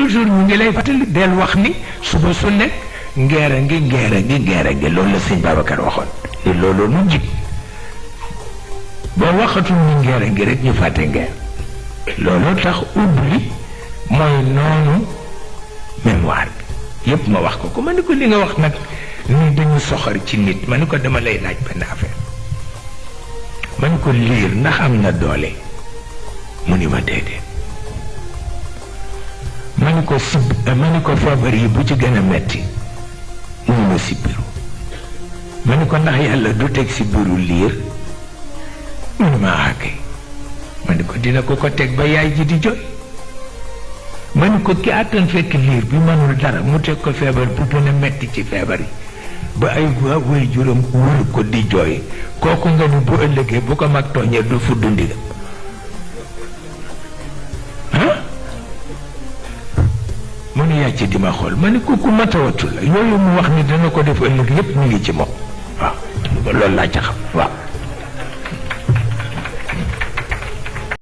toujours ñu ngi lay fàttali del wax ni suba su nekk ngeera ngi loolu la sëñ Babacar waxoon ni loolu nu jig boo waxatul ni ngeera ngi rek ñu fàtte ngeer loolu tax ubbi mooy noonu mémoire bi yépp ma wax ko ma ni ko li nga wax nag ni dañu soxor ci nit ma ni ko dama lay laaj benn affaire ma ni ko liir ndax am na doole mu ni ma déedéet ma ni ko feebar yi bu ci gën a metti mu ni ma sibbiru ma ni ko ndax yàlla du teg sibbiru liir mu ni ma àggee ma ni ko dina ko teg ba yaay ji di jooy ma ni ko ki àttan fekk liir bi mënul dara mu teg ko feebar bu gën a metti ci feebar yi ba ay way juróom wër ko di jooy kooku nga ni bu ëllëgee bu ko mag tooñee du fudd ndigam mu ni yàcc di ma xool ma ni ko ku matawatu la yooyu mu wax ni dana ko def ëllëg yépp mu ngi ci moom waaw loolu laa ca xam waaw